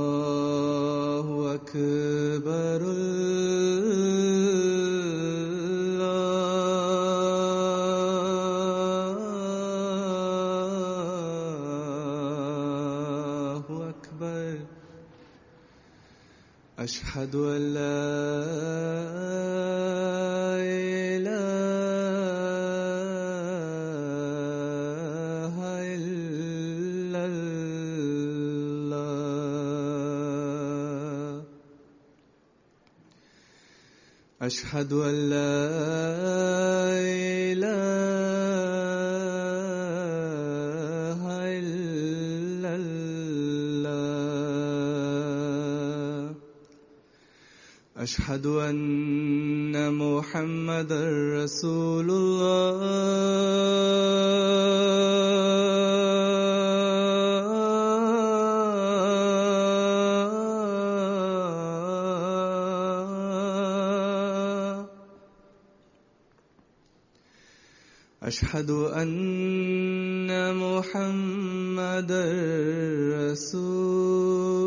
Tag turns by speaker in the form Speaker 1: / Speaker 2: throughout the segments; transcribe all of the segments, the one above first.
Speaker 1: الله أكبر الله أكبر أشهد أن لا إله إلا الله أشهد أن لا إله إلا الله أشهد أن محمدًا رسول الله أشهد أن محمدًا رسول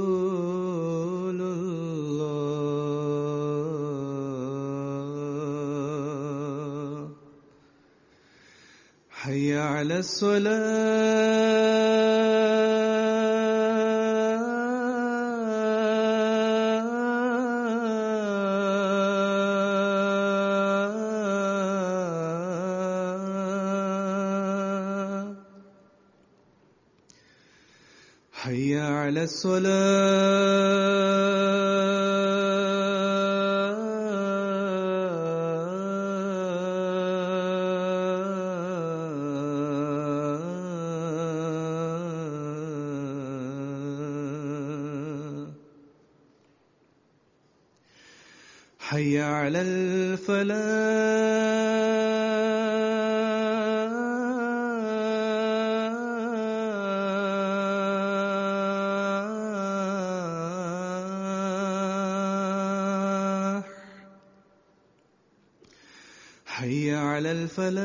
Speaker 1: الله حي على الصلاة حي على الصلاة حي على الفلاح حي على الفلاح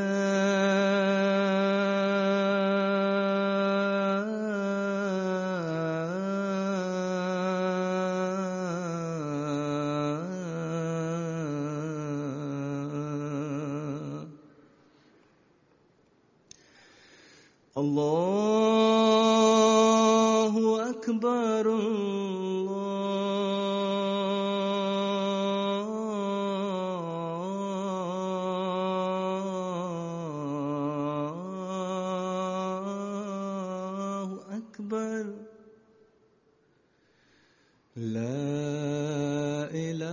Speaker 1: الله أكبر الله أكبر لا إله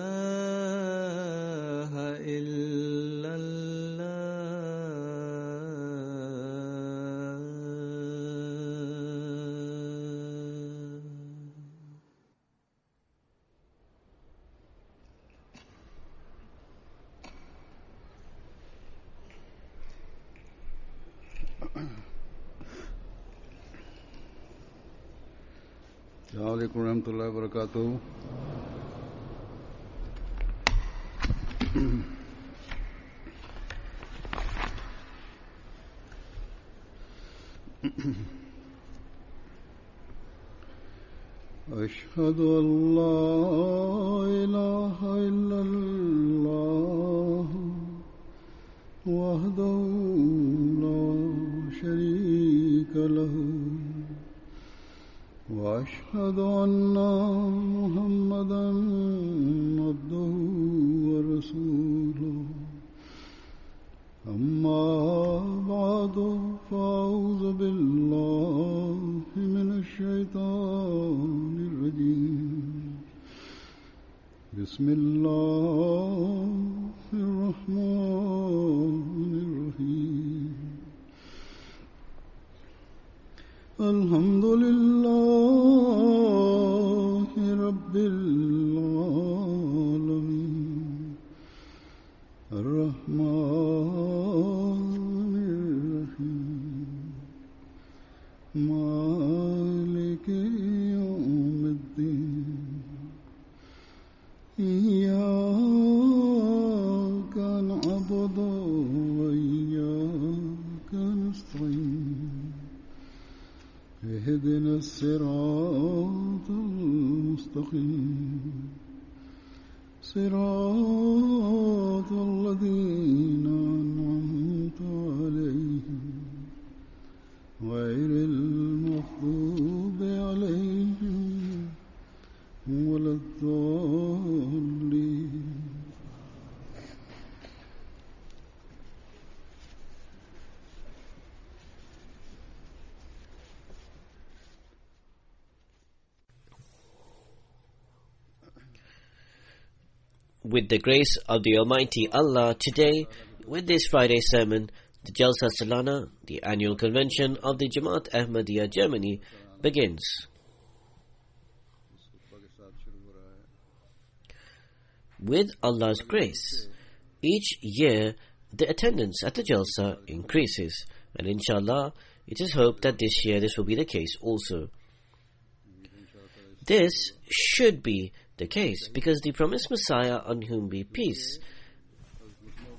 Speaker 1: إلا الله
Speaker 2: السلام عليكم ورحمة الله وبركاته. أشهد أن لا إله إلا الله وحده لا شريك له وأشهد أن محمدًا عبده ورسوله أما بعد فأعوذ بالله من الشيطان الرجيم بسم الله الرحمن الرحيم الحمد لله رب العالمين الرحمن الرحيم مالك يوم الدين إياك نعبد وإياك نستعين اهدنا الصراط صراط الذين أنعمت عليهم غير المغضوب عليهم ولا الضالين.
Speaker 3: With the grace of the Almighty Allah, today, with this Friday sermon, the Jalsa Salana, the annual convention of the Jamaat Ahmadiyya Germany, begins. With Allah's grace, each year the attendance at the Jalsa increases, and inshallah, it is hoped that this year this will be the case also. This should be the case because the promised Messiah, on whom be peace,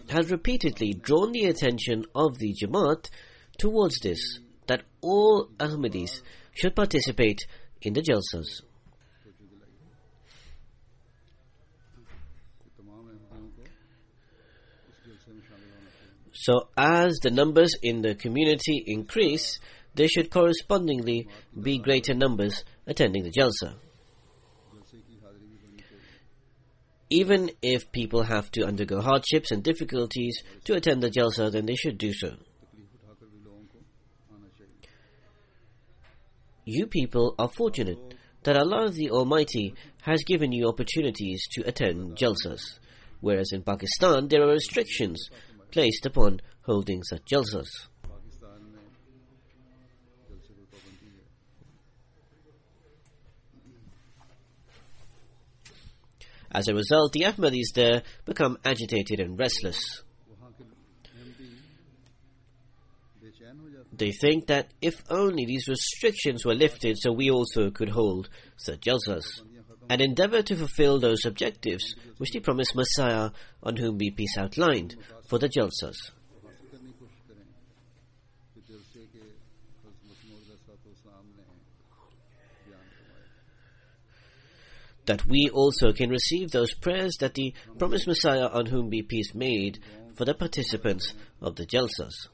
Speaker 3: has repeatedly drawn the attention of the Jamaat towards this, that all Ahmadis should participate in the Jalsas. So as the numbers in the community increase, there should correspondingly be greater numbers attending the Jalsa. Even if people have to undergo hardships and difficulties to attend the Jalsa, then they should do so. You people are fortunate that Allah the Almighty has given you opportunities to attend Jalsas, whereas in Pakistan there are restrictions placed upon holding such Jalsas. As a result, the Ahmadis there become agitated and restless. They think that if only these restrictions were lifted so we also could hold such Jalsas, and endeavour to fulfill those objectives which the promised Messiah, on whom be peace, outlined for the Jalsas. That we also can receive those prayers that the promised Messiah, on whom be peace, made for the participants of the Jalsas.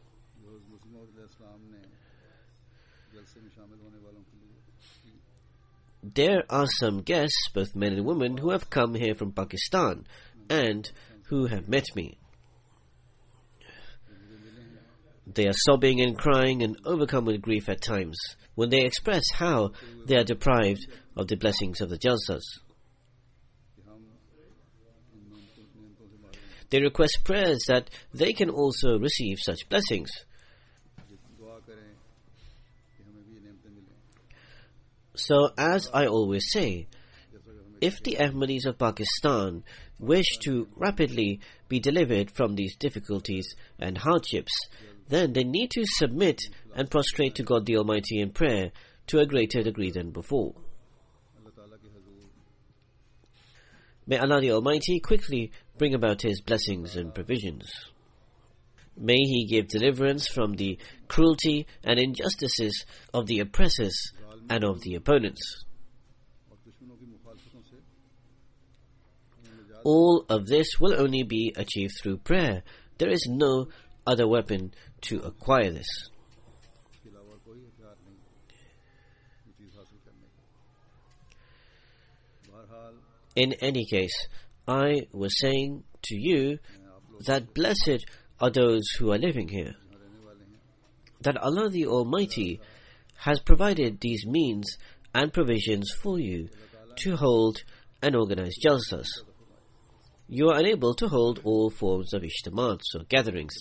Speaker 3: There are some guests, both men and women, who have come here from Pakistan and who have met me. They are sobbing and crying and overcome with grief at times when they express how they are deprived of the blessings of the Jalsas. They request prayers that they can also receive such blessings. So, as I always say, if the Ahmadis of Pakistan wish to rapidly be delivered from these difficulties and hardships, then they need to submit and prostrate to God the Almighty in prayer to a greater degree than before. May Allah the Almighty quickly bring about His blessings and provisions. May He give deliverance from the cruelty and injustices of the oppressors and of the opponents. All of this will only be achieved through prayer. There is no other weapon to acquire this. In any case, I was saying to you that blessed are those who are living here. That Allah the Almighty has provided these means and provisions for you to hold and organize Jalsas. You are unable to hold all forms of ijtimats or gatherings.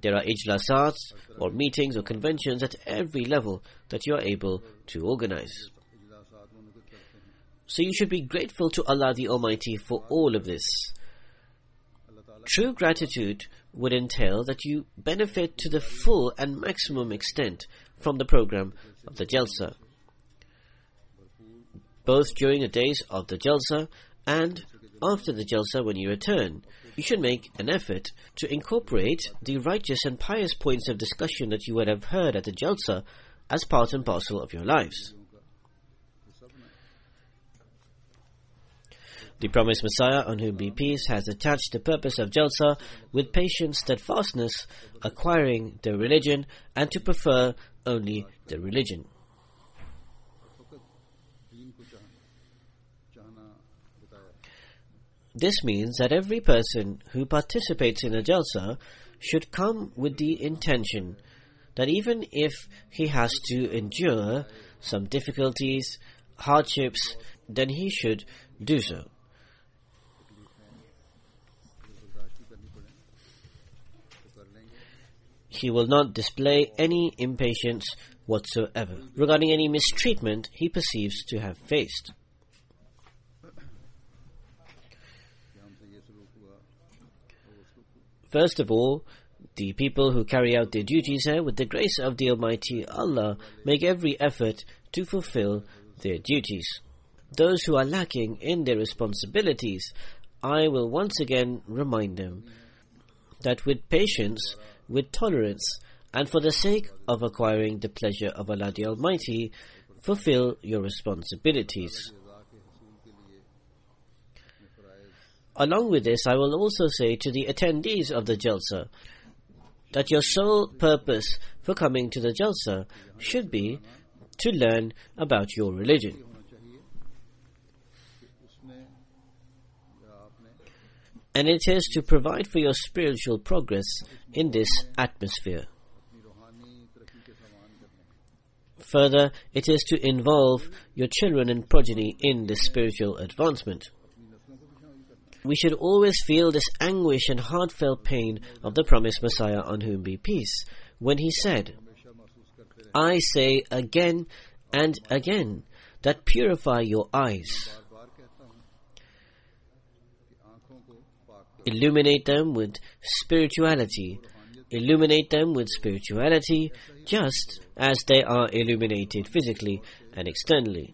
Speaker 3: There are ijlasats or meetings or conventions at every level that you are able to organize. So you should be grateful to Allah the Almighty for all of this. True gratitude would entail that you benefit to the full and maximum extent from the program of the Jalsa, both during the days of the Jalsa and after the Jalsa when you return. You should make an effort to incorporate the righteous and pious points of discussion that you would have heard at the Jalsa as part and parcel of your lives. The promised Messiah, on whom be peace, has attached the purpose of Jalsa with patient steadfastness, acquiring the religion, and to prefer only the religion. This means that every person who participates in a Jalsa should come with the intention that even if he has to endure some difficulties, hardships, then he should do so. He will not display any impatience whatsoever regarding any mistreatment he perceives to have faced. First of all, the people who carry out their duties here with the grace of the Almighty Allah make every effort to fulfill their duties. Those who are lacking in their responsibilities, I will once again remind them that with patience, with tolerance, and for the sake of acquiring the pleasure of Allah the Almighty, fulfill your responsibilities. Along with this, I will also say to the attendees of the Jalsa that your sole purpose for coming to the Jalsa should be to learn about your religion. And it is to provide for your spiritual progress in this atmosphere. Further, it is to involve your children and progeny in this spiritual advancement. We should always feel this anguish and heartfelt pain of the promised Messiah, on whom be peace, when he said, I say again and again that purify your eyes. Illuminate them with spirituality. Illuminate them with spirituality just as they are illuminated physically and externally.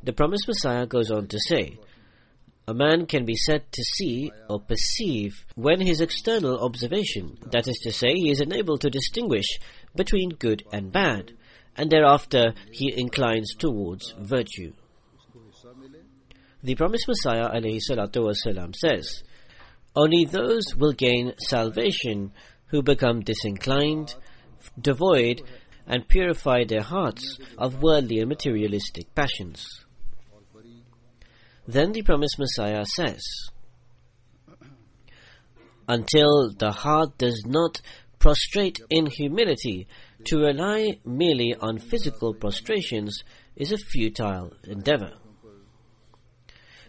Speaker 3: The promised Messiah goes on to say, a man can be said to see or perceive when his external observation, that is to say, he is unable to distinguish between good and bad, and thereafter he inclines towards virtue. The promised Messiah ﷺ says, only those will gain salvation who become disinclined, devoid, and purify their hearts of worldly and materialistic passions. Then the promised Messiah says, until the heart does not prostrate in humility, to rely merely on physical prostrations is a futile endeavor.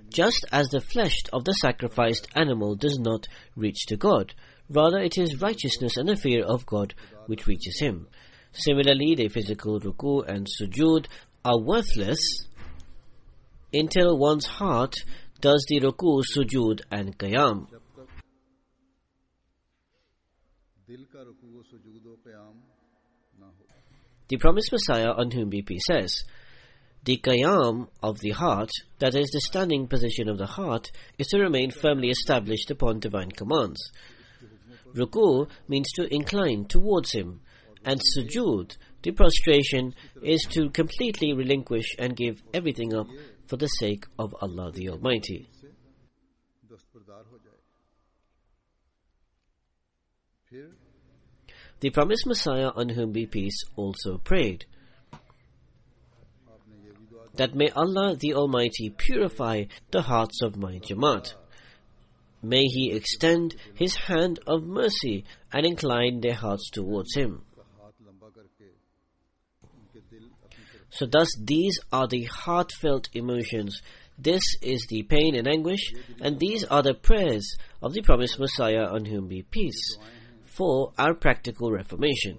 Speaker 3: Just as the flesh of the sacrificed animal does not reach to God, rather it is righteousness and the fear of God which reaches him. Similarly, the physical ruku and sujood are worthless until one's heart does the ruku, sujood and qiyam. The promised Messiah, on whom be peace, says, the qiyam of the heart, that is the standing position of the heart, is to remain firmly established upon divine commands. Ruku means to incline towards him, and sujood, the prostration, is to completely relinquish and give everything up for the sake of Allah the Almighty. The promised Messiah, on whom be peace, also prayed that may Allah the Almighty purify the hearts of my Jamaat. May He extend His hand of mercy and incline their hearts towards Him. So thus these are the heartfelt emotions, this is the pain and anguish, and these are the prayers of the promised Messiah, on whom be peace, for our practical reformation.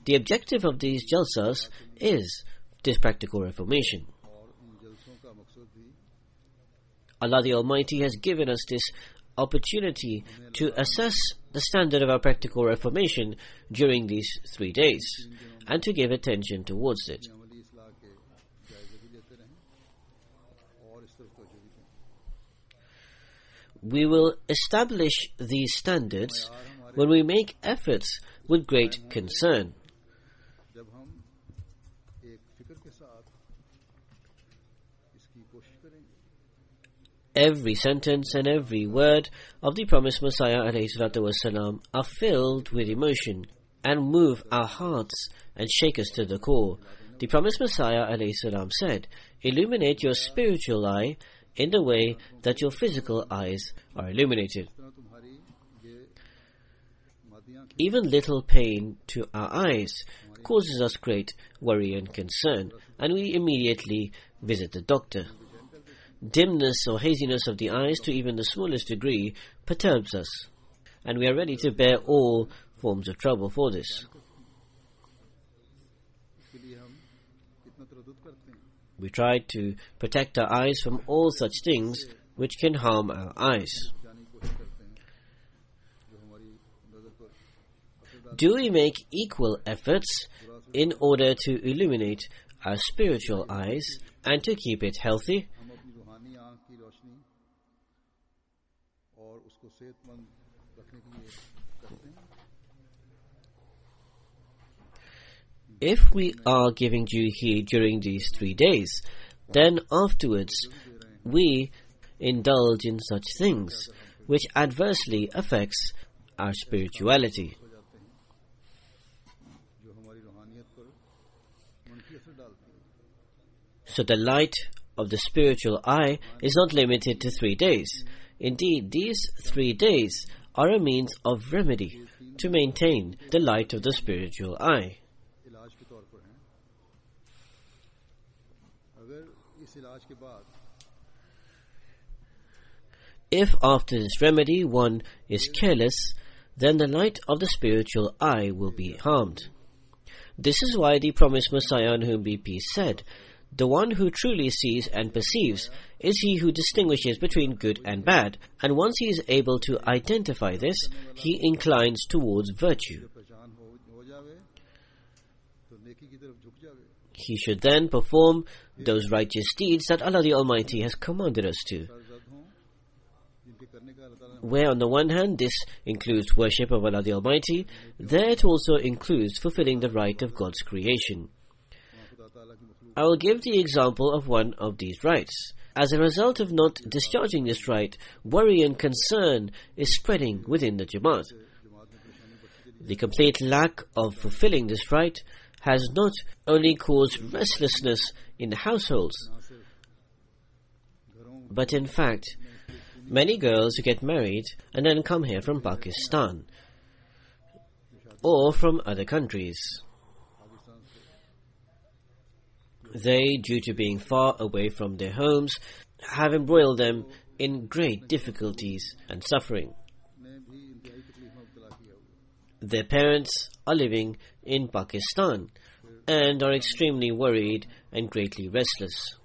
Speaker 3: The objective of these jalsas is this practical reformation. Allah the Almighty has given us this opportunity to assess the standard of our practical reformation during these 3 days and to give attention towards it. We will establish these standards when we make efforts with great concern. Every sentence and every word of the promised Messiah ﷺ are filled with emotion and move our hearts and shake us to the core. The promised Messiah ﷺ said, "Illuminate your spiritual eye in the way that your physical eyes are illuminated." Even little pain to our eyes causes us great worry and concern, and we immediately visit the doctor. Dimness or haziness of the eyes to even the smallest degree perturbs us, and we are ready to bear all forms of trouble for this. We try to protect our eyes from all such things which can harm our eyes. Do we make equal efforts in order to illuminate our spiritual eyes and to keep it healthy? If we are giving due heed during these 3 days, then afterwards we indulge in such things which adversely affects our spirituality. So the light of the spiritual eye is not limited to 3 days. Indeed, these 3 days are a means of remedy to maintain the light of the spiritual eye. If after this remedy one is careless, then the light of the spiritual eye will be harmed. This is why the promised Messiah, on whom be peace, said, "The one who truly sees and perceives is he who distinguishes between good and bad, and once he is able to identify this, he inclines towards virtue. He should then perform those righteous deeds that Allah the Almighty has commanded us to, where on the one hand this includes worship of Allah the Almighty, there it also includes fulfilling the right of God's creation. I will give the example of one of these rights. As a result of not discharging this right, worry and concern is spreading within the Jamaat. The complete lack of fulfilling this right has not only caused restlessness in the households, but in fact, many girls who get married and then come here from Pakistan or from other countries, they, due to being far away from their homes, have embroiled them in great difficulties and suffering. Their parents are living in Pakistan and are extremely worried and greatly restless.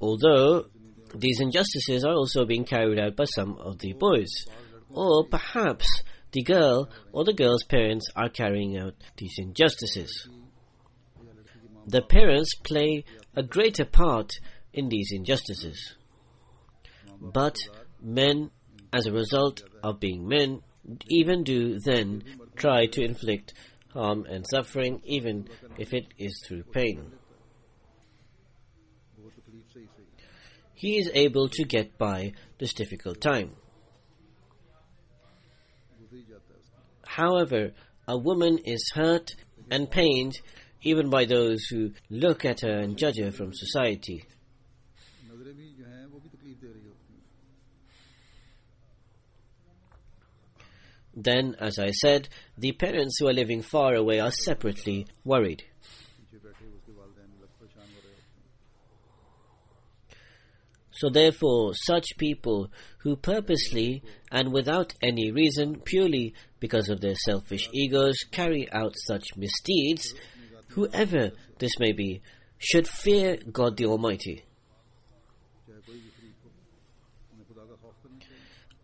Speaker 3: Although these injustices are also being carried out by some of the boys, or perhaps the girl or the girl's parents are carrying out these injustices. The parents play a greater part in these injustices. But men, as a result of being men, even do then try to inflict harm and suffering, even if it is through pain. He is able to get by this difficult time. However, a woman is hurt and pained even by those who look at her and judge her from society. Then, as I said, the parents who are living far away are separately worried. So therefore, such people who purposely and without any reason, purely because of their selfish egos, carry out such misdeeds, whoever this may be, should fear God the Almighty.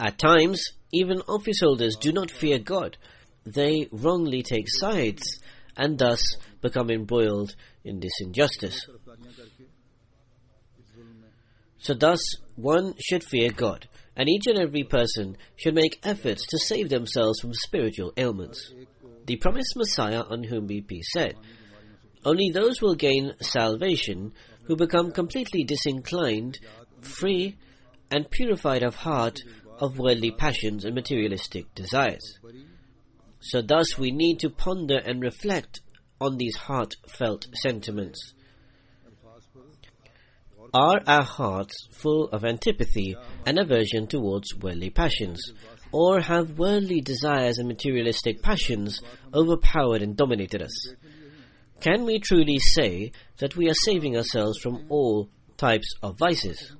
Speaker 3: At times, even office holders do not fear God. They wrongly take sides and thus become embroiled in this injustice. So thus, one should fear God, and each and every person should make efforts to save themselves from spiritual ailments. The promised Messiah, on whom be peace, said, "Only those will gain salvation who become completely disinclined, free, and purified of heart of worldly passions and materialistic desires. So thus we need to ponder and reflect on these heartfelt sentiments. Are our hearts full of antipathy and aversion towards worldly passions? Or have worldly desires and materialistic passions overpowered and dominated us? Can we truly say that we are saving ourselves from all types of vices?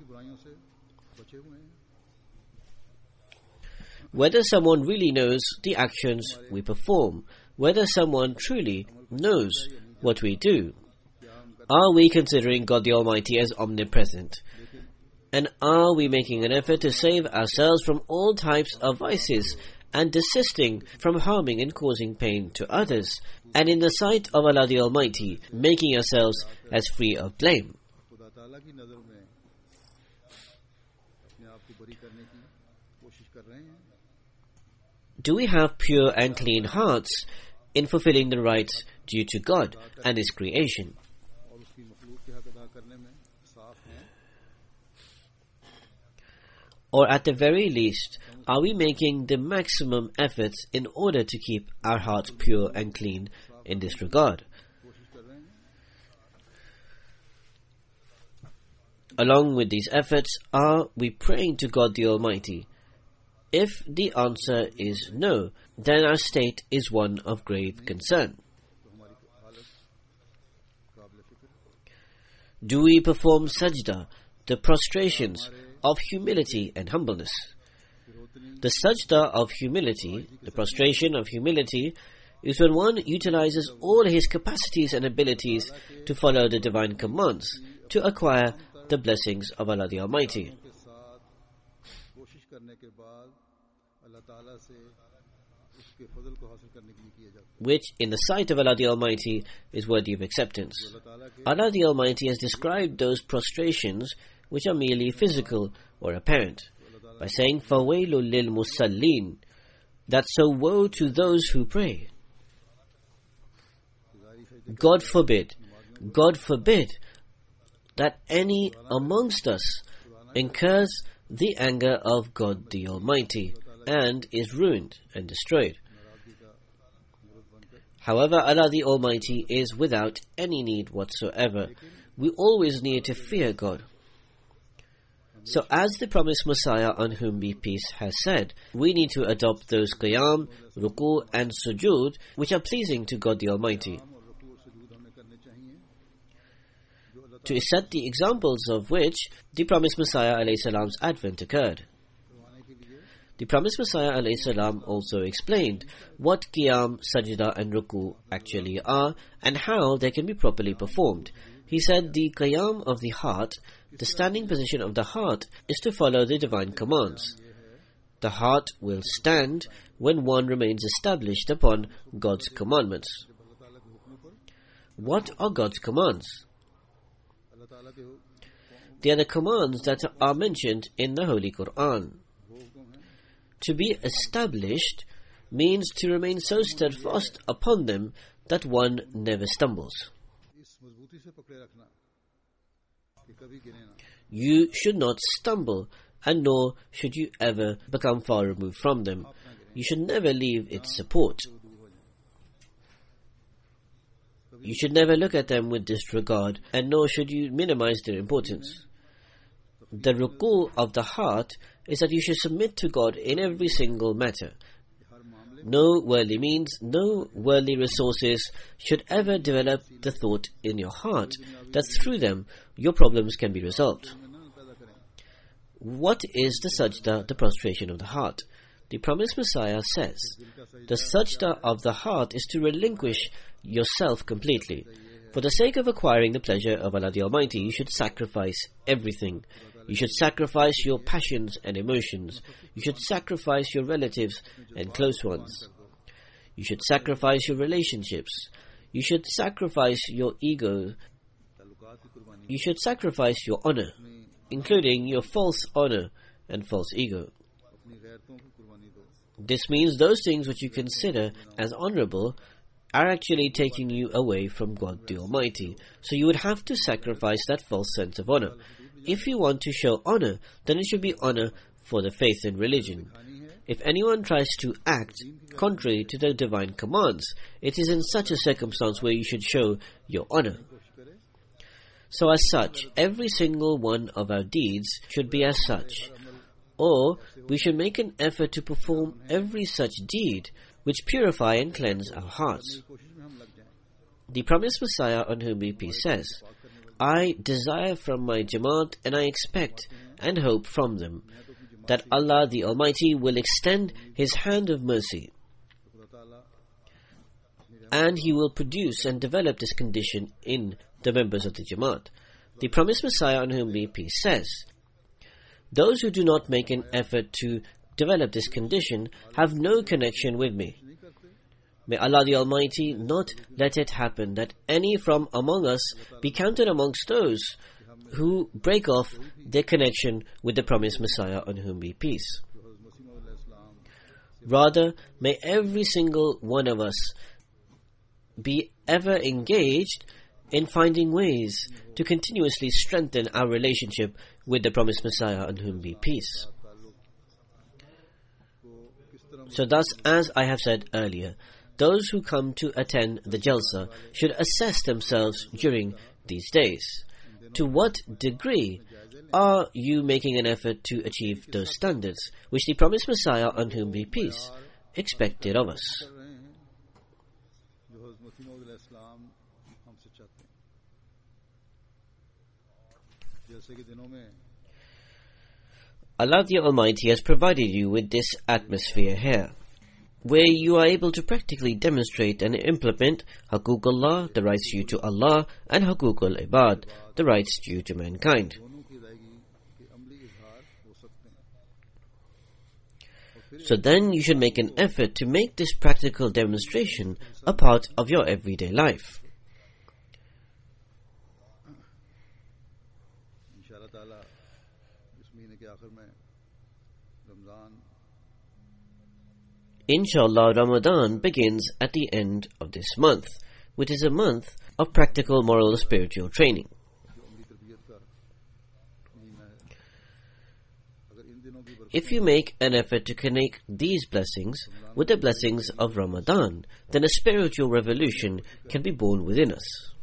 Speaker 3: Whether someone really knows the actions we perform, whether someone truly knows what we do, are we considering God the Almighty as omnipresent? And are we making an effort to save ourselves from all types of vices and desisting from harming and causing pain to others? And in the sight of Allah the Almighty, making ourselves as free of blame? Do we have pure and clean hearts in fulfilling the rights due to God and His creation? Or at the very least, are we making the maximum efforts in order to keep our hearts pure and clean in this regard? Along with these efforts, are we praying to God the Almighty? If the answer is no, then our state is one of grave concern. Do we perform sajda, the prostrations of humility and humbleness? The sajda of humility, the prostration of humility, is when one utilizes all his capacities and abilities to follow the divine commands, to acquire the blessings of Allah the Almighty, which in the sight of Allah the Almighty is worthy of acceptance. Allah the Almighty has described those prostrations which are merely physical or apparent by saying, فَوَيْلٌ لِلْمُصَلِّينَ, that so woe to those who pray. God forbid that any amongst us incurs the anger of God the Almighty and is ruined and destroyed. However, Allah the Almighty is without any need whatsoever. We always need to fear God. So as the promised Messiah, on whom be peace, has said, we need to adopt those qiyam, ruku and sujood which are pleasing to God the Almighty, to set the examples of which the promised Messiah ﷺ's advent occurred. The promised Messiah ﷺ also explained what qiyam, sajda and ruku actually are and how they can be properly performed. He said the qiyam of the heart, the standing position of the heart, is to follow the divine commands. The heart will stand when one remains established upon God's commandments. What are God's commands? They are the commands that are mentioned in the Holy Quran. To be established means to remain so steadfast upon them that one never stumbles. You should not stumble, and nor should you ever become far removed from them. You should never leave its support. You should never look at them with disregard, and nor should you minimize their importance. The ruku of the heart is that you should submit to God in every single matter. No worldly means, no worldly resources should ever develop the thought in your heart that through them your problems can be resolved. What is the sajda, the prostration of the heart? The promised Messiah says, the sajda of the heart is to relinquish yourself completely. For the sake of acquiring the pleasure of Allah the Almighty, you should sacrifice everything. You should sacrifice your passions and emotions. You should sacrifice your relatives and close ones. You should sacrifice your relationships. You should sacrifice your ego. You should sacrifice your honor, including your false honor and false ego. This means those things which you consider as honorable, are actually taking you away from God the Almighty. So you would have to sacrifice that false sense of honor. If you want to show honor, then it should be honor for the faith and religion. If anyone tries to act contrary to the divine commands, it is in such a circumstance where you should show your honor. So as such, every single one of our deeds should be as such. Or we should make an effort to perform every such deed which purify and cleanse our hearts. The promised Messiah, on whom be peace, says, I desire from my Jamaat and I expect and hope from them that Allah the Almighty will extend His hand of mercy, and He will produce and develop this condition in the members of the Jamaat. The promised Messiah, on whom be peace, says, those who do not make an effort to develop this condition have no connection with me. May Allah the Almighty not let it happen that any from among us be counted amongst those who break off their connection with the promised Messiah, on whom be peace. Rather, may every single one of us be ever engaged in finding ways to continuously strengthen our relationship with the promised Messiah, on whom be peace. So thus, as I have said earlier, those who come to attend the Jalsa should assess themselves during these days. To what degree are you making an effort to achieve those standards which the promised Messiah, on whom be peace, expected of us? Allah the Almighty has provided you with this atmosphere here, where you are able to practically demonstrate and implement Haqooqullah, the rights due to Allah, and Haqooqul Ibad, the rights due to mankind. So then you should make an effort to make this practical demonstration a part of your everyday life. Inshallah, Ramadan begins at the end of this month, which is a month of practical moral and spiritual training. If you make an effort to connect these blessings with the blessings of Ramadan, then a spiritual revolution can be born within us.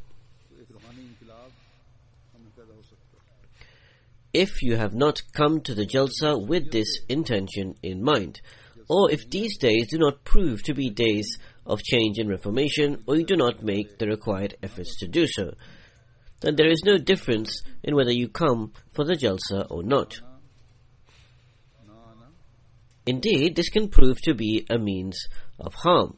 Speaker 3: If you have not come to the Jalsa with this intention in mind, or if these days do not prove to be days of change and reformation, or you do not make the required efforts to do so, then there is no difference in whether you come for the Jalsa or not. Indeed, this can prove to be a means of harm.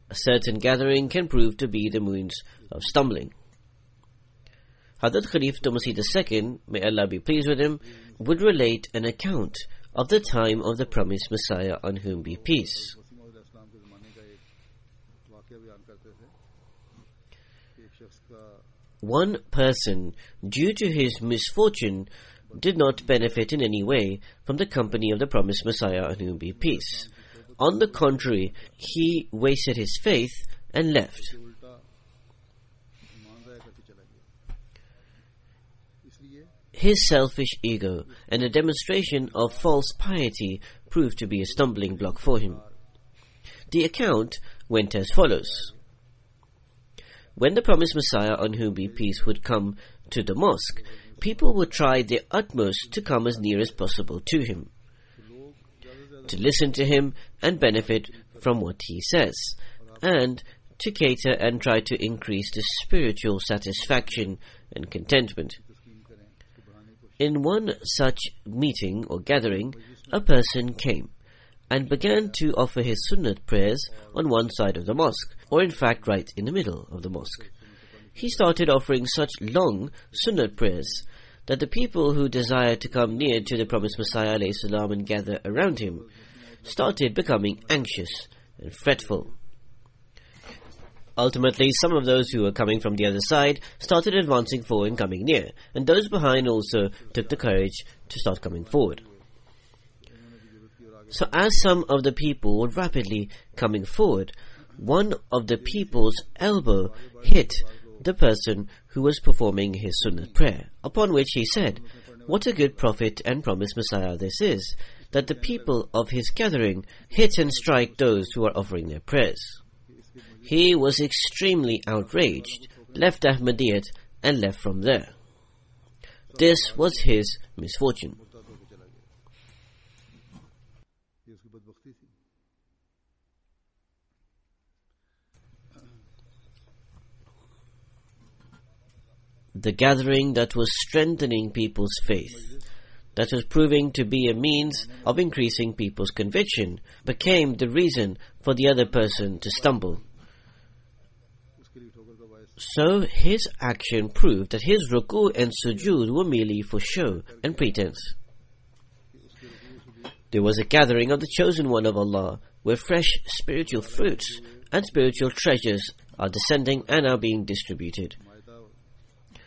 Speaker 3: A certain gathering can prove to be the means of stumbling. Hazrat Khalifatul Masih II, may Allah be pleased with him, would relate an account of the time of the promised Messiah, on whom be peace. One person, due to his misfortune, did not benefit in any way from the company of the promised Messiah, on whom be peace. On the contrary, he wasted his faith and left. His selfish ego and a demonstration of false piety proved to be a stumbling block for him. The account went as follows. When the promised Messiah, on whom be peace, would come to the mosque, people would try their utmost to come as near as possible to him, to listen to him and benefit from what he says, and to cater and try to increase the spiritual satisfaction and contentment. In one such meeting or gathering, a person came and began to offer his sunnat prayers on one side of the mosque, or in fact right in the middle of the mosque. He started offering such long sunnat prayers that the people who desired to come near to the promised Messiah ﷺ and gather around him started becoming anxious and fretful. Ultimately, some of those who were coming from the other side started advancing forward and coming near, and those behind also took the courage to start coming forward. So as some of the people were rapidly coming forward, one of the people's elbow hit the person who was performing his sunnah prayer, upon which he said, "What a good prophet and promised Messiah this is, that the people of his gathering hit and strike those who are offering their prayers." He was extremely outraged, left Ahmadiyyat and left from there. This was his misfortune. The gathering that was strengthening people's faith, that was proving to be a means of increasing people's conviction, became the reason for the other person to stumble. So his action proved that his ruku and sujood were merely for show and pretense. There was a gathering of the chosen one of Allah, where fresh spiritual fruits and spiritual treasures are descending and are being distributed.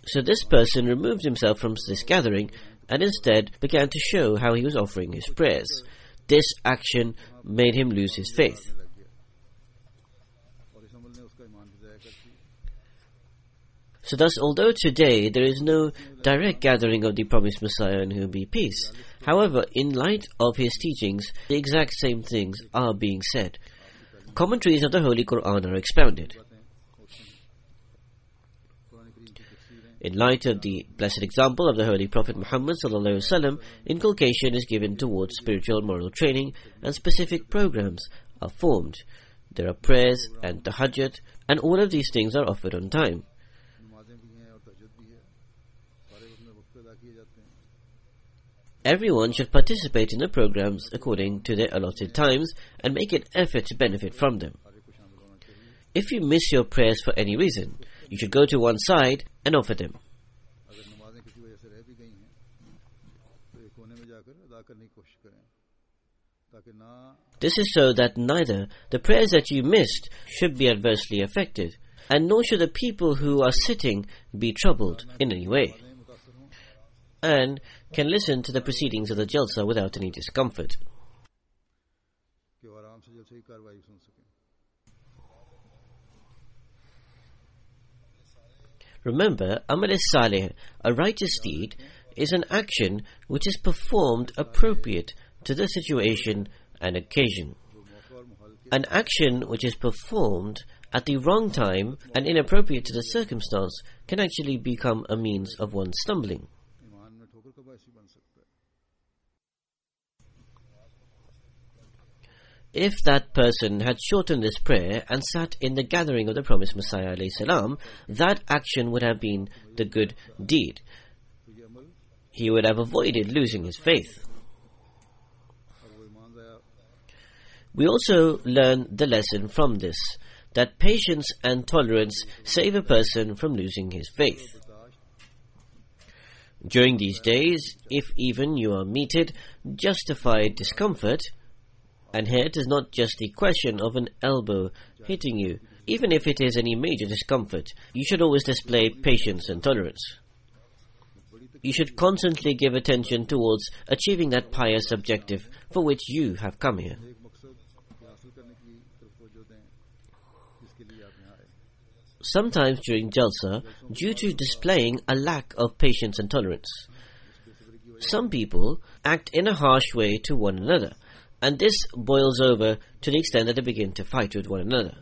Speaker 3: So this person removed himself from this gathering and instead began to show how he was offering his prayers. This action made him lose his faith. So thus, although today there is no direct gathering of the promised Messiah in whom be peace, however, in light of his teachings, the exact same things are being said. Commentaries of the Holy Quran are expounded. In light of the blessed example of the Holy Prophet Muhammad ﷺ, inculcation is given towards spiritual moral training and specific programs are formed. There are prayers and tahajjud, and all of these things are offered on time. Everyone should participate in the programs according to their allotted times and make an effort to benefit from them. If you miss your prayers for any reason, you should go to one side and offer them. This is so that neither the prayers that you missed should be adversely affected, and nor should the people who are sitting be troubled in any way, and can listen to the proceedings of the Jalsa without any discomfort. Remember, Amal-e-Saleh, a righteous deed, is an action which is performed appropriate to the situation and occasion. An action which is performed at the wrong time and inappropriate to the circumstance can actually become a means of one stumbling. If that person had shortened this prayer and sat in the gathering of the promised Messiah ﷺ, that action would have been the good deed. He would have avoided losing his faith. We also learn the lesson from this, that patience and tolerance save a person from losing his faith. During these days, if even you are meted justified discomfort, and here it is not just the question of an elbow hitting you, even if it is any major discomfort, you should always display patience and tolerance. You should constantly give attention towards achieving that pious objective for which you have come here. Sometimes during Jalsa, due to displaying a lack of patience and tolerance, some people act in a harsh way to one another, and this boils over to the extent that they begin to fight with one another.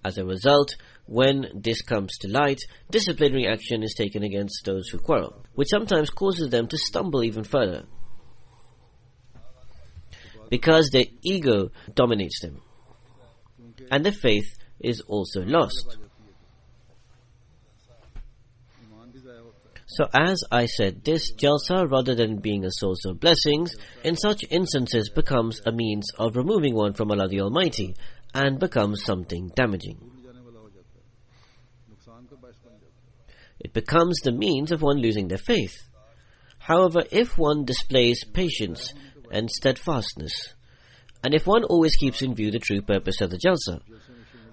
Speaker 3: As a result, when this comes to light, disciplinary action is taken against those who quarrel, which sometimes causes them to stumble even further, because their ego dominates them, and their faith is also lost. So as I said, this Jalsa, rather than being a source of blessings, in such instances becomes a means of removing one from Allah the Almighty and becomes something damaging. It becomes the means of one losing their faith. However, if one displays patience and steadfastness, and if one always keeps in view the true purpose of the Jalsa,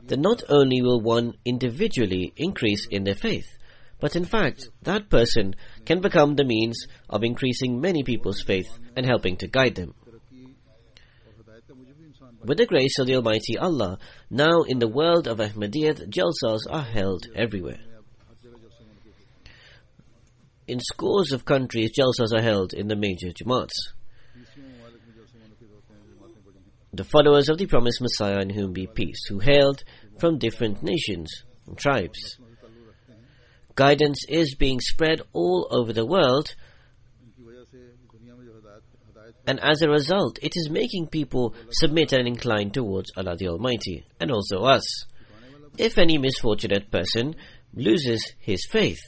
Speaker 3: then not only will one individually increase in their faith, But in fact, that person can become the means of increasing many people's faith and helping to guide them. With the grace of the Almighty Allah, now in the world of Ahmadiyyat, jalsas are held everywhere. In scores of countries, jalsas are held in the major Jamaats. The followers of the promised Messiah, in whom be peace, who hailed from different nations and tribes. Guidance is being spread all over the world, and as a result, it is making people submit and incline towards Allah the Almighty, and also us. If any misfortunate person loses his faith,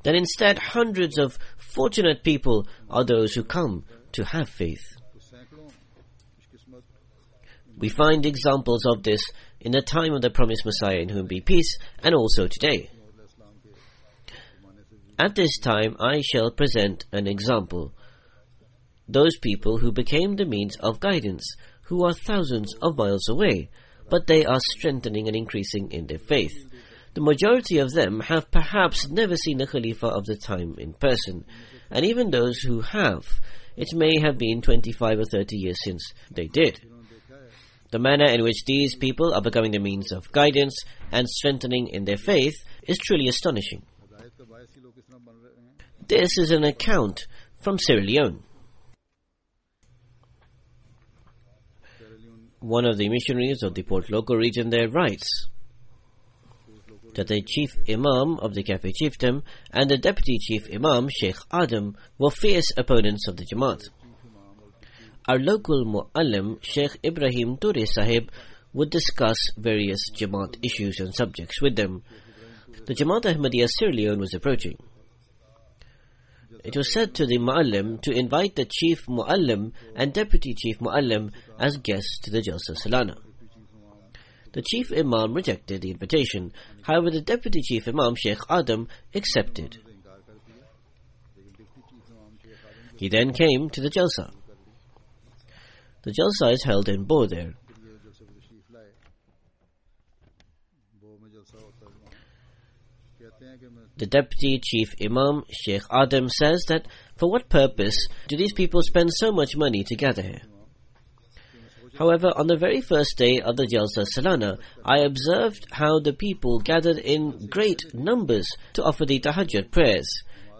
Speaker 3: then instead hundreds of fortunate people are those who come to have faith. We find examples of this in the time of the promised Messiah, in whom be peace, and also today. At this time, I shall present an example. Those people who became the means of guidance, who are thousands of miles away, but they are strengthening and increasing in their faith. The majority of them have perhaps never seen the Khalifa of the time in person, and even those who have, it may have been 25 or 30 years since they did. The manner in which these people are becoming the means of guidance and strengthening in their faith is truly astonishing. This is an account from Sierra Leone. One of the missionaries of the Port Loko region there writes that the chief imam of the Cafe chiefdom and the deputy chief imam, Sheikh Adam, were fierce opponents of the Jamaat. Our local mu'allim, Sheikh Ibrahim Ture Sahib, would discuss various Jamaat issues and subjects with them. The Jamaat Ahmadiyya Sierra Leone was approaching. It was said to the mu'allim to invite the chief mu'allim and deputy chief mu'allim as guests to the Jalsa Salana. The chief imam rejected the invitation. However, the deputy chief imam, Sheikh Adam, accepted. He then came to the Jalsa. The Jalsa is held in Bo there. The deputy chief imam, Sheikh Adam, says that for what purpose do these people spend so much money to gather here? However, on the very first day of the Jalsa Salana, I observed how the people gathered in great numbers to offer the Tahajjud prayers.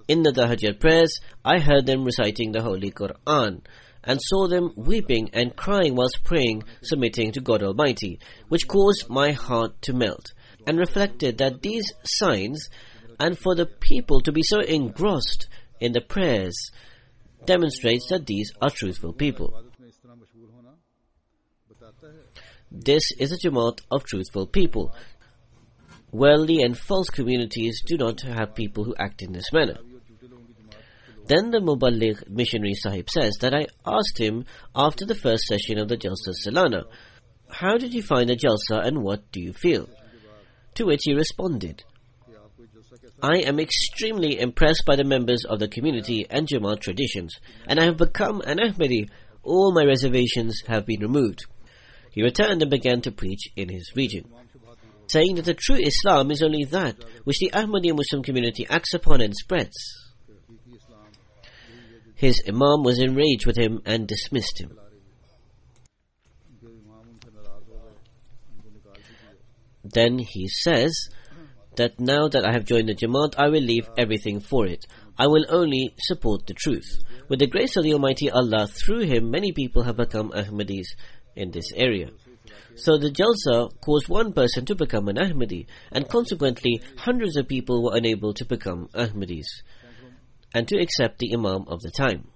Speaker 3: In the Tahajjud prayers, I heard them reciting the Holy Quran, and saw them weeping and crying whilst praying, submitting to God Almighty, which caused my heart to melt, and reflected that these signs, and for the people to be so engrossed in the prayers, demonstrates that these are truthful people. This is a Jamaat of truthful people. Worldly and false communities do not have people who act in this manner. Then the Muballigh missionary Sahib says that I asked him after the first session of the Jalsa Salana, how did you find the Jalsa and what do you feel? To which he responded, I am extremely impressed by the members of the community and Jamaat traditions, and I have become an Ahmadi. All my reservations have been removed. He returned and began to preach in his region, saying that the true Islam is only that which the Ahmadiyya Muslim community acts upon and spreads. His imam was enraged with him and dismissed him. Then he says that now that I have joined the Jamaat, I will leave everything for it. I will only support the truth. With the grace of the Almighty Allah, through him many people have become Ahmadis in this area. So the Jalsa caused one person to become an Ahmadi, and consequently hundreds of people were unable to become Ahmadis and to accept the Imam of the time.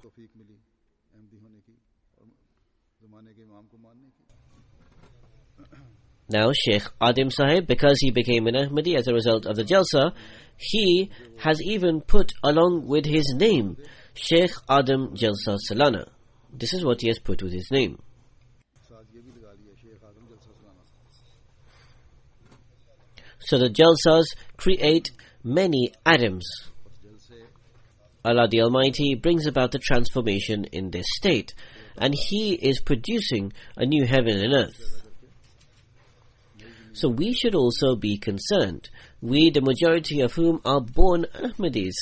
Speaker 3: Now Sheikh Adim Sahib, because he became an Ahmadi as a result of the Jalsa, he has even put along with his name Sheikh Adam Jalsa Salana. This is what he has put with his name. So the Jalsas create many Adams. Allah the Almighty brings about the transformation in this state, and He is producing a new heaven and earth. So we should also be concerned. We, the majority of whom are born Ahmadis,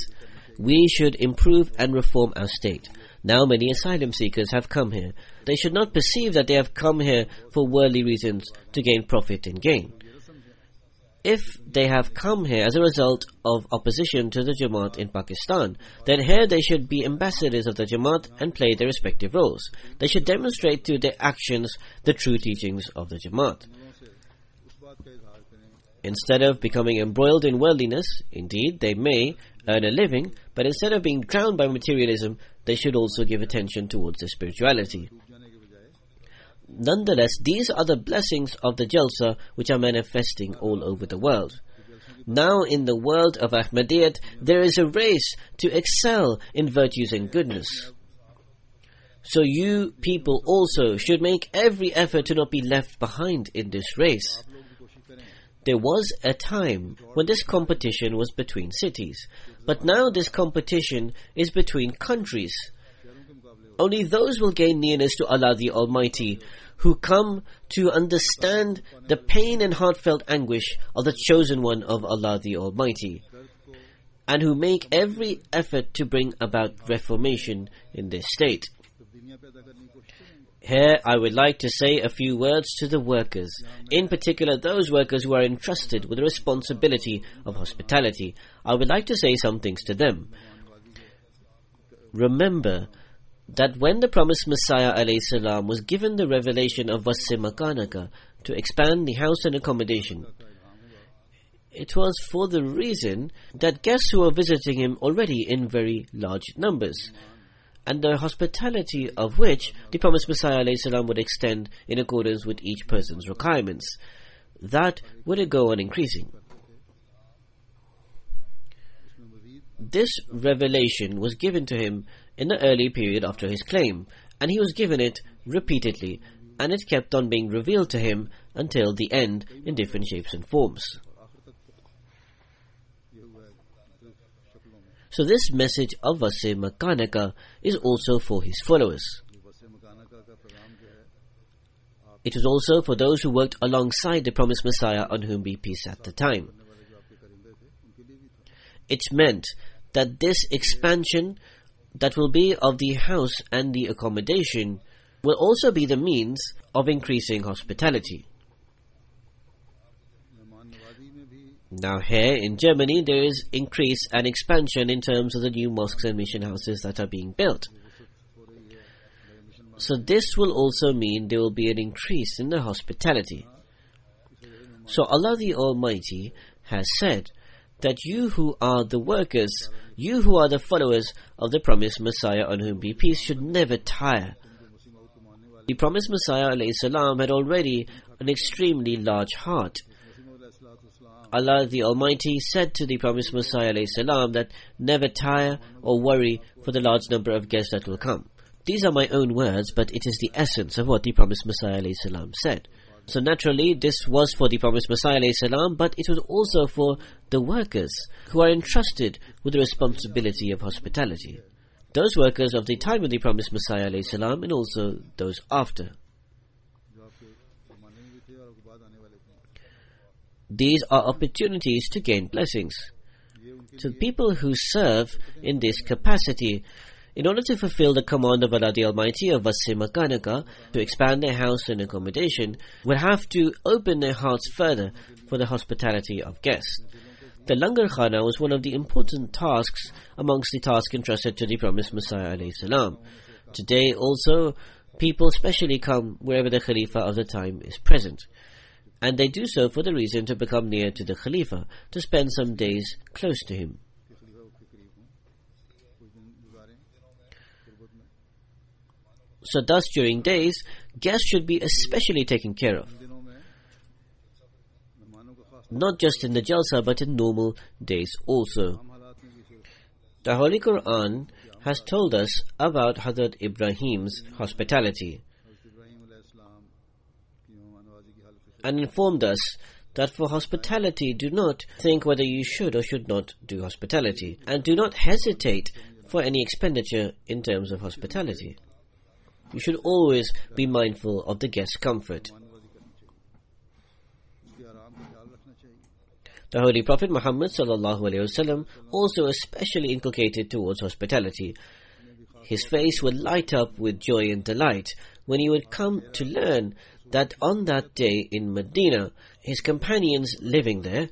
Speaker 3: we should improve and reform our state. Now many asylum seekers have come here. They should not perceive that they have come here for worldly reasons to gain profit and gain. If they have come here as a result of opposition to the Jamaat in Pakistan, then here they should be ambassadors of the Jamaat and play their respective roles. They should demonstrate through their actions the true teachings of the Jamaat. Instead of becoming embroiled in worldliness, indeed, they may earn a living, but instead of being drowned by materialism, they should also give attention towards their spirituality. Nonetheless, these are the blessings of the Jalsa which are manifesting all over the world. Now in the world of Ahmadiyyat, there is a race to excel in virtues and goodness. So you people also should make every effort to not be left behind in this race. There was a time when this competition was between cities, but now this competition is between countries. Only those will gain nearness to Allah the Almighty who come to understand the pain and heartfelt anguish of the chosen one of Allah the Almighty, and who make every effort to bring about reformation in this state. Here I would like to say a few words to the workers, in particular those workers who are entrusted with the responsibility of hospitality. I would like to say some things to them. Remember that when the promised Messiah ﷺ was given the revelation of Wasi Makanaka to expand the house and accommodation, it was for the reason that guests who were visiting him already in very large numbers, and the hospitality of which the promised Messiah ﷺ would extend in accordance with each person's requirements, that would go on increasing. This revelation was given to him in the early period after his claim, and he was given it repeatedly, and it kept on being revealed to him until the end in different shapes and forms. So this message of Wasi Makanaka is also for his followers. It was also for those who worked alongside the promised Messiah on whom be peace at the time. It meant that this expansion that will be of the house and the accommodation will also be the means of increasing hospitality. Now here in Germany there is increase and expansion in terms of the new mosques and mission houses that are being built. So this will also mean there will be an increase in the hospitality. So Allah the Almighty has said that you who are the workers, you who are the followers of the promised Messiah on whom be peace, should never tire. The promised Messiah ﷺ had already an extremely large heart. Allah the Almighty said to the promised Messiah ﷺ that never tire or worry for the large number of guests that will come. These are my own words, but it is the essence of what the promised Messiah ﷺ said. So naturally this was for the promised Messiah ﷺ, but it was also for the workers who are entrusted with the responsibility of hospitality. Those workers of the time of the promised Messiah ﷺ and also those after. These are opportunities to gain blessings. To the people who serve in this capacity, in order to fulfill the command of Allah the Almighty of Wasi Makanaka to expand their house and accommodation, will have to open their hearts further for the hospitality of guests. The Langar Khana was one of the important tasks amongst the tasks entrusted to the promised Messiah ﷺ. Today also, people specially come wherever the Khalifa of the time is present. And they do so for the reason to become near to the Khalifa, to spend some days close to him. So thus during days, guests should be especially taken care of. Not just in the Jalsa, but in normal days also. The Holy Quran has told us about Hazrat Ibrahim's hospitality and informed us that for hospitality, do not think whether you should or should not do hospitality, and do not hesitate for any expenditure in terms of hospitality. You should always be mindful of the guest's comfort. The Holy Prophet Muhammad ﷺ also especially inculcated towards hospitality. His face would light up with joy and delight when he would come to learn that on that day in Medina, his companions living there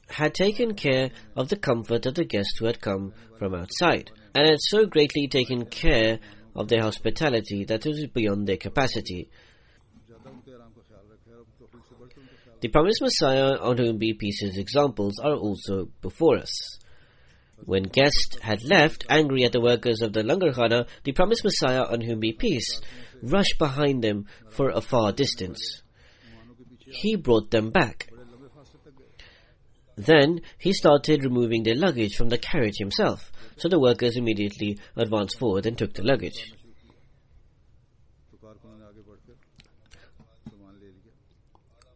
Speaker 3: had taken care of the comfort of the guests who had come from outside, and had so greatly taken care of their hospitality that it was beyond their capacity. The promised Messiah, on whom be peace's examples, are also before us. When guests had left, angry at the workers of the Langarkhana, the promised Messiah, on whom be peace, rushed behind them for a far distance. He brought them back. Then he started removing their luggage from the carriage himself, so the workers immediately advanced forward and took the luggage.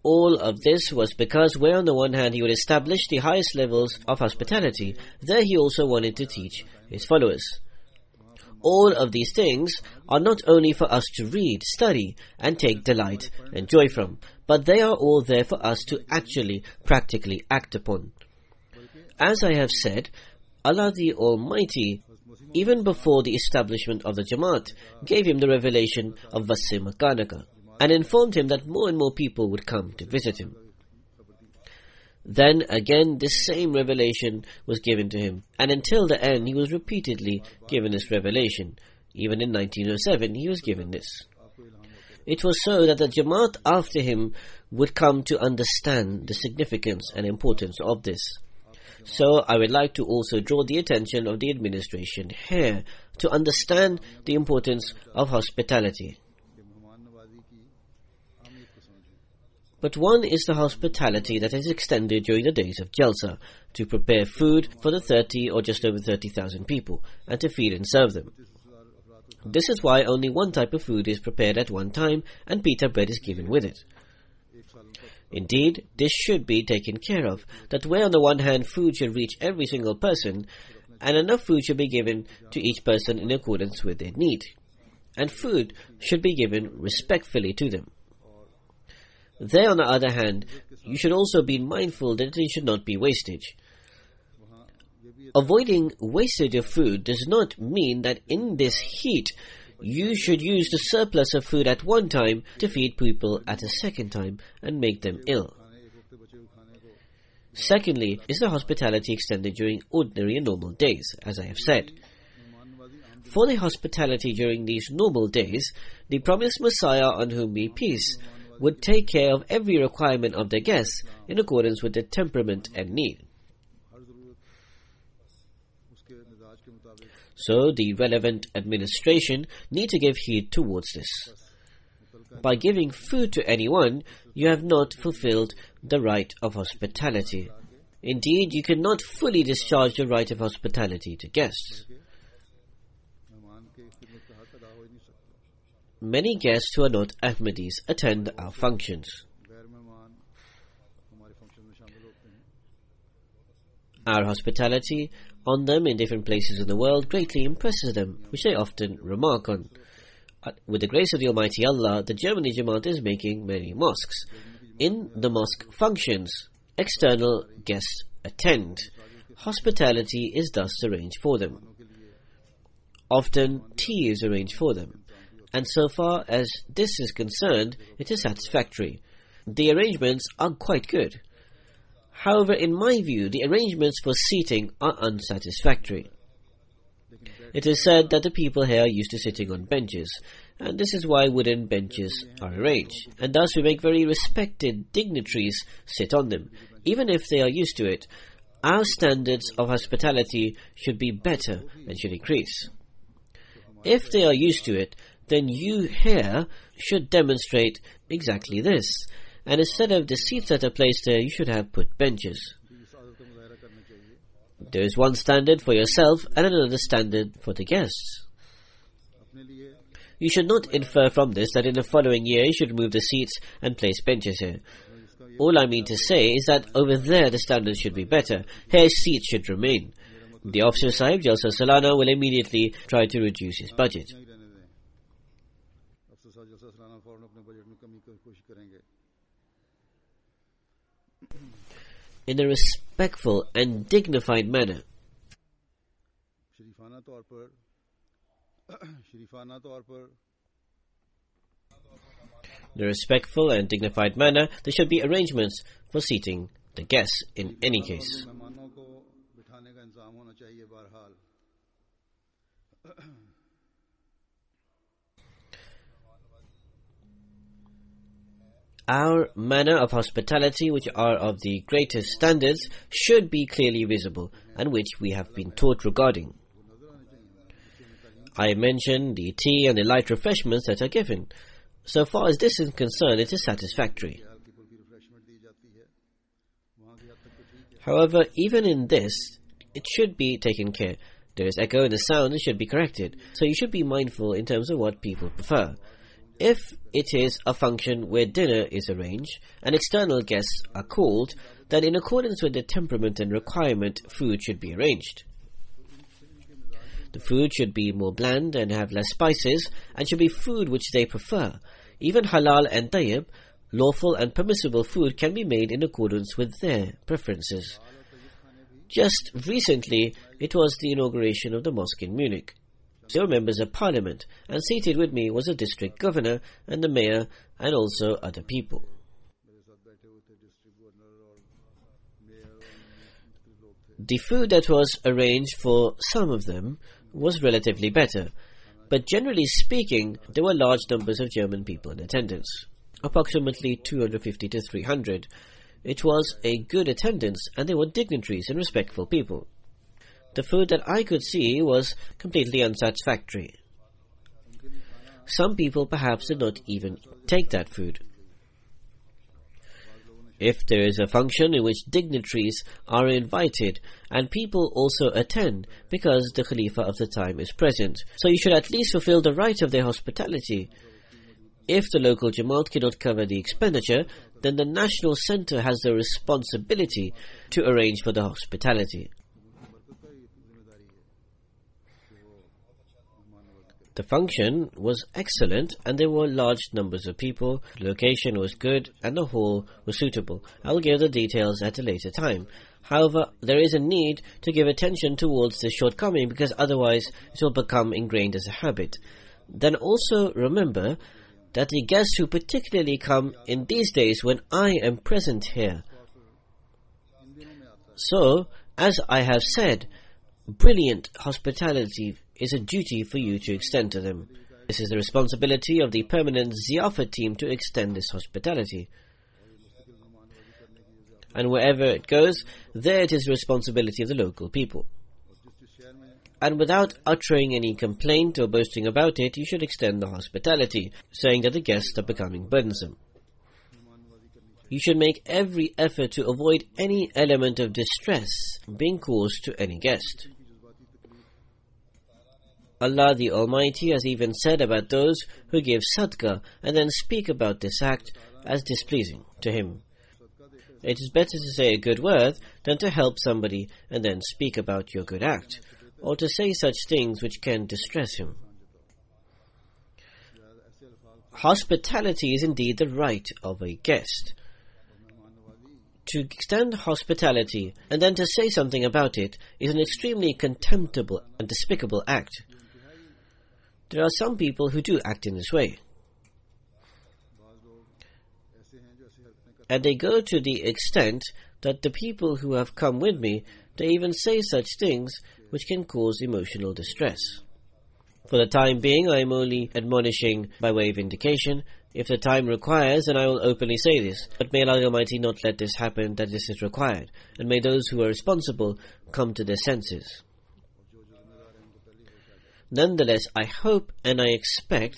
Speaker 3: All of this was because where on the one hand he would establish the highest levels of hospitality, there he also wanted to teach his followers. All of these things are not only for us to read, study, and take delight and joy from, but they are all there for us to actually, practically act upon. As I have said, Allah the Almighty, even before the establishment of the Jamaat, gave him the revelation of Wasi Makanaka, and informed him that more and more people would come to visit him. Then again this same revelation was given to him, and until the end he was repeatedly given this revelation. Even in 1907 he was given this. It was so that the Jamaat after him would come to understand the significance and importance of this. So I would like to also draw the attention of the administration here to understand the importance of hospitality. But one is the hospitality that is extended during the days of Jalsa, to prepare food for the 30 or just over 30,000 people, and to feed and serve them. This is why only one type of food is prepared at one time, and pita bread is given with it. Indeed, this should be taken care of, that where on the one hand food should reach every single person, and enough food should be given to each person in accordance with their need, and food should be given respectfully to them. There, on the other hand, you should also be mindful that it should not be wastage. Avoiding wastage of food does not mean that in this heat you should use the surplus of food at one time to feed people at a second time and make them ill. Secondly, is the hospitality extended during ordinary and normal days, as I have said. For the hospitality during these normal days, the promised Messiah, on whom be peace, would take care of every requirement of their guests in accordance with their temperament and need. So the relevant administration need to give heed towards this. By giving food to anyone, you have not fulfilled the right of hospitality. Indeed, you cannot fully discharge the right of hospitality to guests. Many guests who are not Ahmadis attend our functions. Our hospitality on them in different places in the world greatly impresses them, which they often remark on. With the grace of the Almighty Allah, the Germany Jamaat is making many mosques. In the mosque functions, external guests attend. Hospitality is thus arranged for them. Often tea is arranged for them. And so far as this is concerned, it is satisfactory. The arrangements are quite good. However, in my view, the arrangements for seating are unsatisfactory. It is said that the people here are used to sitting on benches, and this is why wooden benches are arranged, and thus we make very respected dignitaries sit on them. Even if they are used to it, our standards of hospitality should be better and should increase. If they are used to it, then you here should demonstrate exactly this. And instead of the seats that are placed there, you should have put benches. There is one standard for yourself and another standard for the guests. You should not infer from this that in the following year you should remove the seats and place benches here. All I mean to say is that over there the standards should be better. Here seats should remain. The officer Sahib Jalsa Salana will immediately try to reduce his budget. in a respectful and dignified manner. In a respectful and dignified manner, there should be arrangements for seating the guests in any case. Our manner of hospitality, which are of the greatest standards, should be clearly visible, and which we have been taught regarding. I mentioned the tea and the light refreshments that are given. So far as this is concerned, it is satisfactory. However, even in this, it should be taken care. There is echo and the sound should be corrected. So you should be mindful in terms of what people prefer. If it is a function where dinner is arranged and external guests are called, then in accordance with their temperament and requirement, food should be arranged. The food should be more bland and have less spices, and should be food which they prefer. Even halal and tayyib, lawful and permissible food, can be made in accordance with their preferences. Just recently, it was the inauguration of the mosque in Munich. There were members of parliament, and seated with me was a district governor and the mayor, and also other people. The food that was arranged for some of them was relatively better, but generally speaking, there were large numbers of German people in attendance, approximately 250 to 300. It was a good attendance, and they were dignitaries and respectful people. The food that I could see was completely unsatisfactory. Some people perhaps did not even take that food. If there is a function in which dignitaries are invited and people also attend because the Khalifa of the time is present, so you should at least fulfill the right of their hospitality. If the local Jamaat cannot cover the expenditure, then the National Centre has the responsibility to arrange for the hospitality. The function was excellent and there were large numbers of people, the location was good and the hall was suitable. I will give the details at a later time. However, there is a need to give attention towards this shortcoming because otherwise it will become ingrained as a habit. Then also remember that the guests who particularly come in these days when I am present here. So, as I have said, brilliant hospitality is a duty for you to extend to them. This is the responsibility of the permanent Ziyafat team to extend this hospitality. And wherever it goes, there it is the responsibility of the local people. And without uttering any complaint or boasting about it, you should extend the hospitality, saying that the guests are becoming burdensome. You should make every effort to avoid any element of distress being caused to any guest. Allah the Almighty has even said about those who give sadaqah and then speak about this act as displeasing to Him. It is better to say a good word than to help somebody and then speak about your good act, or to say such things which can distress him. Hospitality is indeed the right of a guest. To extend hospitality and then to say something about it is an extremely contemptible and despicable act. There are some people who do act in this way. And they go to the extent that the people who have come with me, they even say such things which can cause emotional distress. For the time being, I am only admonishing by way of indication. If the time requires, then I will openly say this. But may Allah Almighty not let this happen, that this is required. And may those who are responsible come to their senses. Nonetheless, I hope and I expect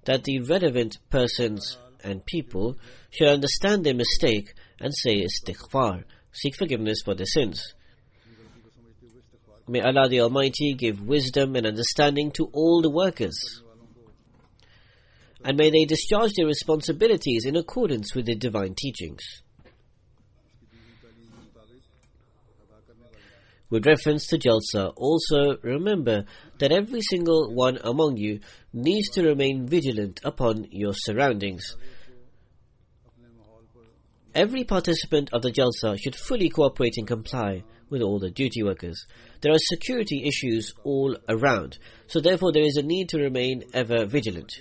Speaker 3: that the relevant persons and people should understand their mistake and say istighfar, seek forgiveness for their sins. May Allah the Almighty give wisdom and understanding to all the workers. And may they discharge their responsibilities in accordance with the divine teachings. With reference to Jalsa, also remember that every single one among you needs to remain vigilant upon your surroundings. Every participant of the Jalsa should fully cooperate and comply with all the duty workers. There are security issues all around, so therefore there is a need to remain ever vigilant.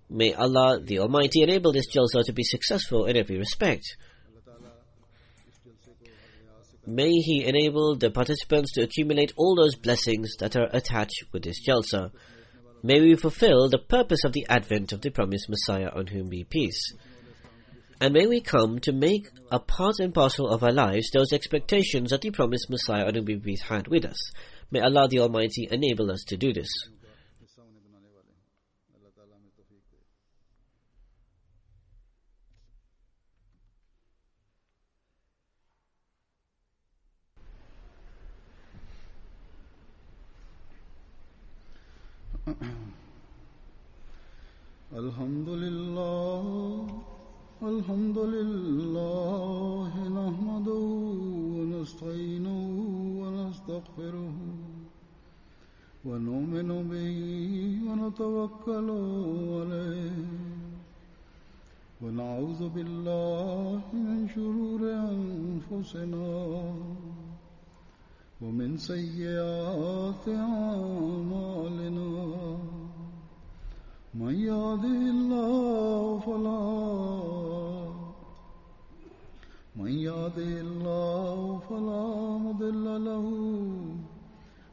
Speaker 3: May Allah the Almighty enable this Jalsa to be successful in every respect. May He enable the participants to accumulate all those blessings that are attached with this Jalsa. May we fulfill the purpose of the advent of the promised Messiah, on whom be peace. And may we come to make a part and parcel of our lives those expectations that the promised Messiah, on whom be peace, had with us. May Allah the Almighty enable us to do this.
Speaker 2: Alhamdulillah, nahmaduhu wa nasta'inuhu wa nastaghfiruhu wa nu'minu bihi wa natawakkalu alayhi wa na'udhu billahi min shururi anfusina wa min sayyiati a'malina. من يهده الله فلا مضل له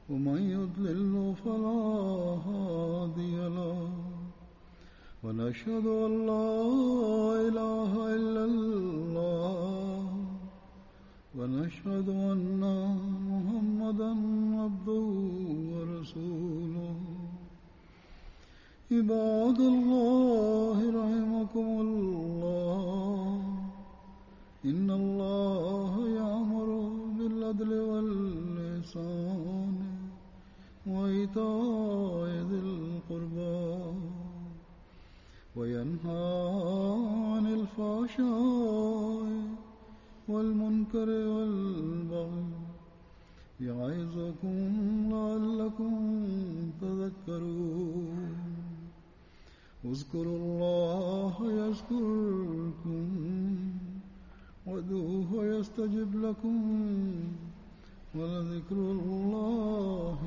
Speaker 2: ومن يضلل فلا هادي له ونشهد أن لا إله إلا الله ونشهد أن محمدا عبده ورسوله. عباد الله رحمكم الله إن الله يأمر بالعدل والإحسان وإيتاء ذي القربى وينهى عن الفحشاء والمنكر والبغي يعظكم لعلكم تذكرون. اذكروا الله يذكركم وادعوه يستجب لكم ولذكر الله